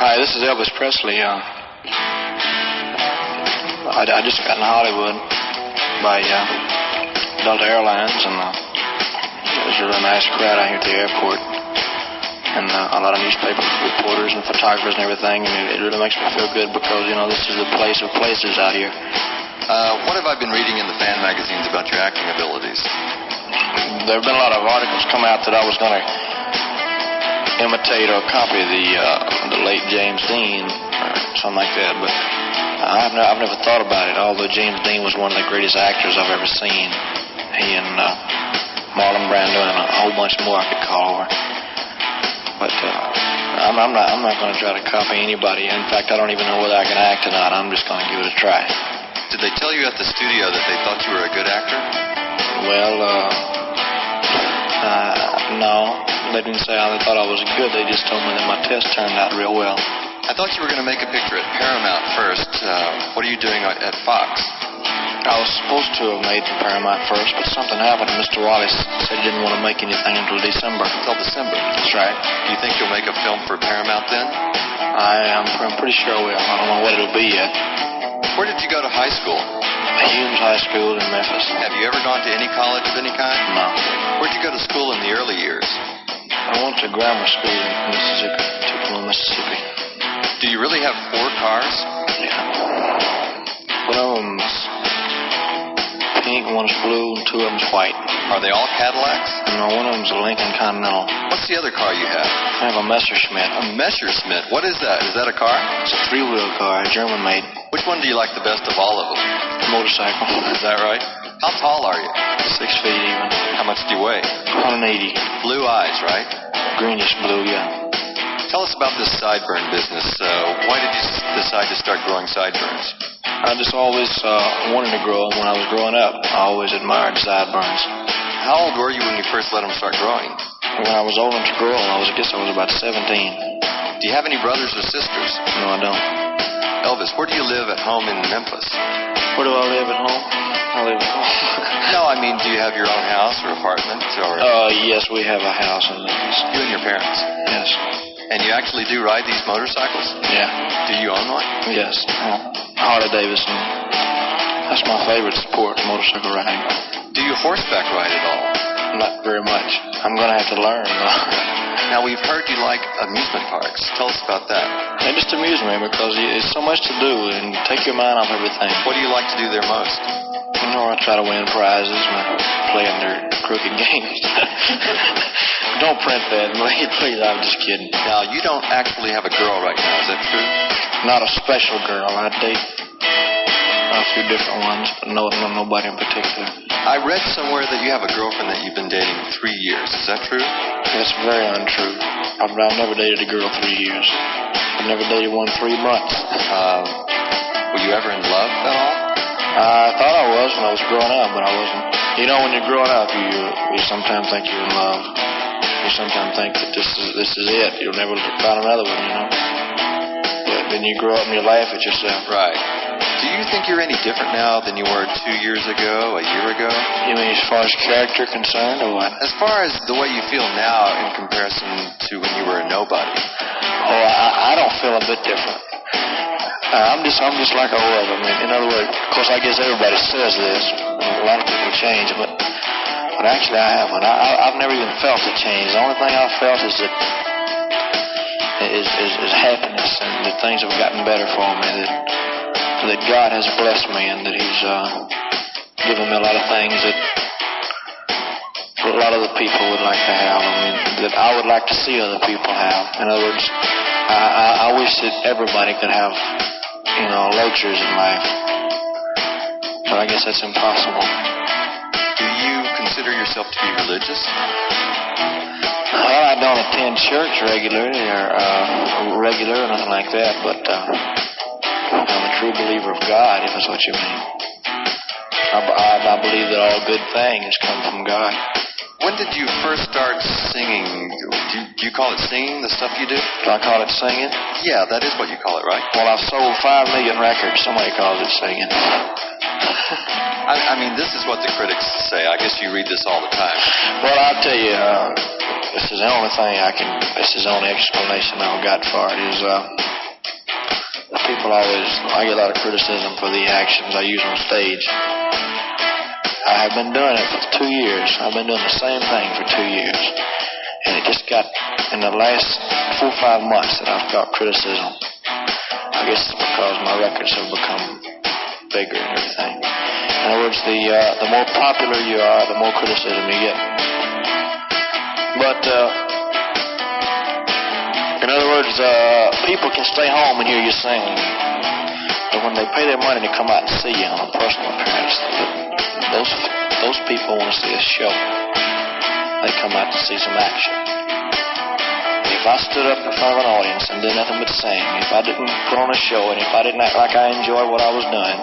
Hi, this is Elvis Presley. I just got in Hollywood by Delta Airlines, and there's a really nice crowd out here at the airport, and a lot of newspaper reporters and photographers and everything, and it really makes me feel good because, you know, this is the place of places out here. What have I been reading in the fan magazines about your acting abilities? There have been a lot of articles come out that I was going to imitate or copy the late James Dean or something like that, but I've never thought about it, although James Dean was one of the greatest actors I've ever seen. He and Marlon Brando and a whole bunch more I could call over. But I'm not going to try to copy anybody. In fact, I don't even know whether I can act or not. I'm just going to give it a try. Did they tell you at the studio that they thought you were a good actor? Well, no. They didn't say how they thought I was good. They just told me that my test turned out real well. I thought you were going to make a picture at Paramount first. What are you doing at Fox? I was supposed to have made Paramount first, but something happened. Mr. Wallace said he didn't want to make anything until December. Until December? That's right. Do you think you'll make a film for Paramount then? I'm pretty sure I will. I don't know what it'll be yet. Where did you go to high school? Humes High School in Memphis. Have you ever gone to any college of any kind? No. Where'd you go to school in the early years? I went to grammar school in Mississippi, Tupelo, Mississippi. Do you really have 4 cars? Yeah. One of them's pink, one's blue, and 2 of them's white. Are they all Cadillacs? No, one of them's a Lincoln Continental. What's the other car you have? I have a Messerschmitt. A Messerschmitt? What is that? Is that a car? It's a 3-wheel car, German-made. Which one do you like the best of all of them? The motorcycle. Is that right? How tall are you? 6 feet even. How much do you weigh? 180. Blue eyes, right? Greenish blue, yeah. Tell us about this sideburn business. Why did you decide to start growing sideburns? I just always wanted to grow them when I was growing up. I always admired sideburns. How old were you when you first let them start growing? When I was old enough to grow them, I guess I was about 17. Do you have any brothers or sisters? No, I don't. Elvis, where do you live at home in Memphis? Where do I live at home? I live at home. No, I mean, do you have your own house or apartment? Or? Yes, we have a house in Memphis. You and your parents? Yes. And you actually do ride these motorcycles? Yeah. Do you own one? Yes. Harley Davidson. That's my favorite sport, motorcycle riding. Do you horseback ride at all? Not very much. I'm going to have to learn. Now, we've heard you like amusement parks. Tell us about that. They just amuse me because there's so much to do and take your mind off everything. What do you like to do there most? You know, I try to win prizes by playing their crooked games. Don't print that, please. I'm just kidding. Now, you don't actually have a girl right now, is that true? Not a special girl. I date a few different ones, but nobody in particular. I read somewhere that you have a girlfriend that you've been dating 3 years. Is that true? That's very untrue. I've never dated a girl 3 years. I've never dated one 3 months. Were you ever in love at all? I thought I was when I was growing up, but I wasn't. You know, when you're growing up, you sometimes think you're in love. You sometimes think that this is it. You'll never find another one, you know. But then you grow up and you laugh at yourself. Right. Do you think you're any different now than you were 2 years ago, a year ago? You mean as far as character concerned, or what? As far as the way you feel now in comparison to when you were a nobody. Oh, I don't feel a bit different. I'm just like I was. I mean, in other words, of course, I guess everybody says this. A lot of people change, but actually I haven't. I've never even felt a change. The only thing I've felt is that is happiness, and that things have gotten better for me. That God has blessed me, and that He's given me a lot of things that a lot of the people would like to have. I mean, that I would like to see other people have. In other words, I wish that everybody could have, you know, luxuries in life. But I guess that's impossible. Do you consider yourself to be religious? Well, I don't attend church regularly or nothing like that, but I'm a true believer of God, if that's what you mean. I believe that all good things come from God. When did you first start singing? Do you call it singing, the stuff you do? Do I call it singing? Yeah, that is what you call it, right? Well, I've sold 5 million records. Somebody calls it singing. I mean, this is what the critics say. I guess you read this all the time. Well, I'll tell you, this is the only thing this is the only explanation I've got for it is I get a lot of criticism for the actions I use on stage. I have been doing it for 2 years. I've been doing the same thing for 2 years. And it just got, in the last 4 or 5 months, that I've got criticism. I guess it's because my records have become bigger and everything. In other words, the more popular you are, the more criticism you get. But, in other words, people can stay home and hear you sing. But when they pay their money to come out and see you on a personal appearance, those people want to see a show. They come out to see some action. If I stood up in front of an audience and did nothing but sing, if I didn't put on a show, and if I didn't act like I enjoyed what I was doing,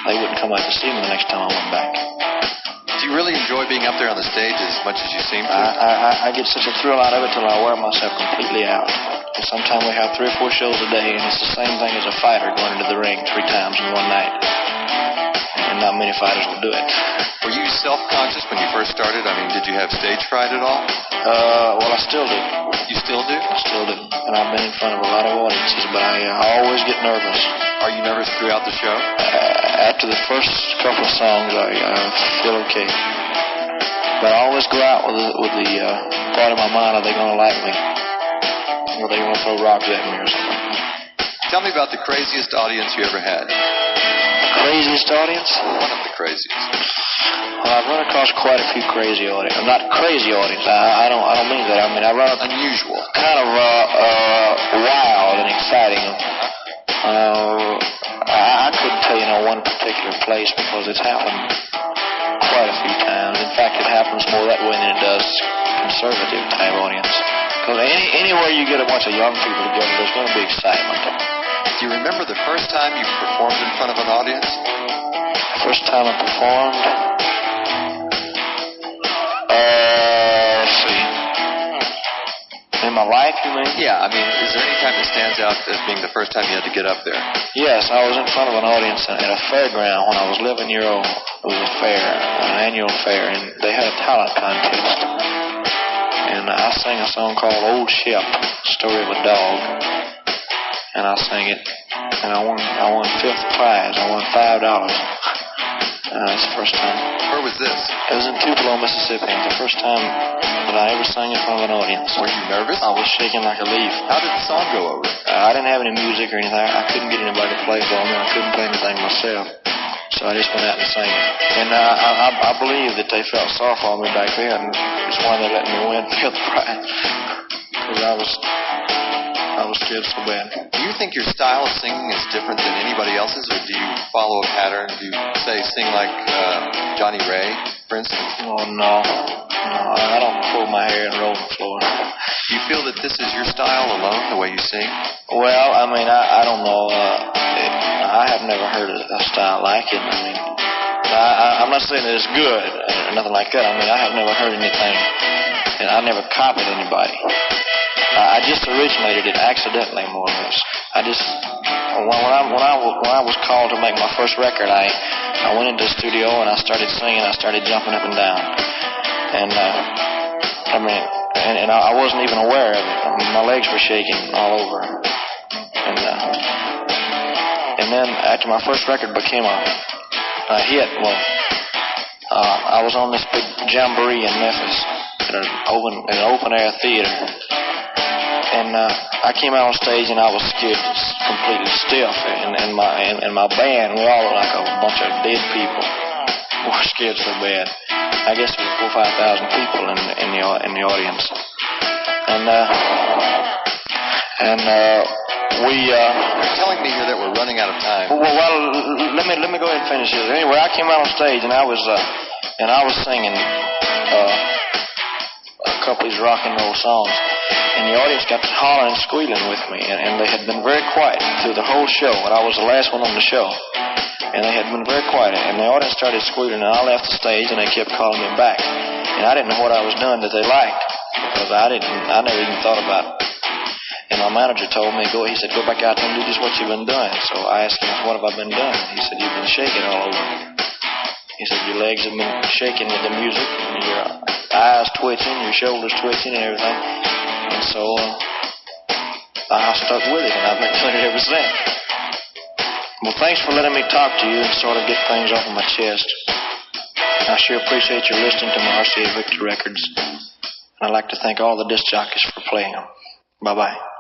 they wouldn't come out to see me the next time I went back. Do you really enjoy being up there on the stage as much as you seem to? I get such a thrill out of it till I wear myself completely out. And sometimes we have 3 or 4 shows a day, and it's the same thing as a fighter going into the ring 3 times in one night. And not many fighters will do it. Were you self-conscious when you first started? I mean, did you have stage fright at all? Well, I still do. You still do? I still do. And I've been in front of a lot of audiences, but I always get nervous. Are you nervous throughout the show? After the first couple of songs, I feel okay. But I always go out with the thought in my mind, are they going to like me? Or are they going to throw rocks at me or something? Tell me about the craziest audience you ever had. Craziest audience? One of the craziest. Well, I've run across quite a few crazy audience. Not crazy audience. I don't mean that. I mean, I run unusual, kind of wild and exciting. I couldn't tell you one particular place because it's happened quite a few times. In fact, it happens more that way than it does conservative type audience. Because anywhere you get a bunch of young people together, there's going to be excitement. Do you remember the first time you performed in front of an audience? First time I performed? Let's see. In my life, you mean? Yeah, I mean, is there any time that stands out as being the first time you had to get up there? Yes, I was in front of an audience at a fairground when I was 11-year-old. It was a fair, an annual fair, and they had a talent contest. And I sang a song called Old Ship, Story of a Dog. And I sang it, and I won 5th prize. I won $5. That's the first time. Where was this? It was in Tupelo, Mississippi. The first time that I ever sang in front of an audience. Were you nervous? I was shaking like a leaf. How did the song go over? I didn't have any music or anything. I couldn't get anybody to play for me. I couldn't play anything myself. So I just went out and sang it. And I believe that they felt sorry for me back then. That's why they let me win 5th prize. Because I was scared so bad. Do you think your style of singing is different than anybody else's, or do you follow a pattern? Do you, say, sing like Johnny Ray, for instance? Oh, no. No, I don't pull my hair and roll the floor. Do you feel that this is your style alone, the way you sing? Well, I mean, I don't know. I have never heard a style like it. I mean, I'm not saying that it's good or nothing like that. I mean, I have never heard anything, and I never copied anybody. I just originated it accidentally, more or less. I just when I was called to make my first record, I went into the studio and I started singing. I started jumping up and down, and I mean, and I wasn't even aware of it. I mean, my legs were shaking all over, and then after my first record became a hit, well, I was on this big jamboree in Memphis at an open air theater. And I came out on stage and I was scared, completely stiff. And my band, we all looked like a bunch of dead people. We were scared so bad. I guess there were 4,000 or 5,000 people in the audience. You're telling me here that we're running out of time. Well, let me go ahead and finish this. Anyway, I came out on stage and I was singing a couple of these rock and roll songs. And the audience got to hollering and squealing with me, and they had been very quiet through the whole show, and I was the last one on the show. And they had been very quiet, and the audience started squealing, and I left the stage, and they kept calling me back. And I didn't know what I was doing that they liked, because I never even thought about it. And my manager told me, he said, go back out there and do just what you've been doing. So I asked him, what have I been doing? He said, you've been shaking all over. He said, your legs have been shaking with the music, and your eyes twitching, your shoulders twitching and everything. And so I stuck with it, and I've been doing it ever since. Well, thanks for letting me talk to you and sort of get things off of my chest. I sure appreciate your listening to my RCA Victor records. I'd like to thank all the disc jockeys for playing them. Bye-bye.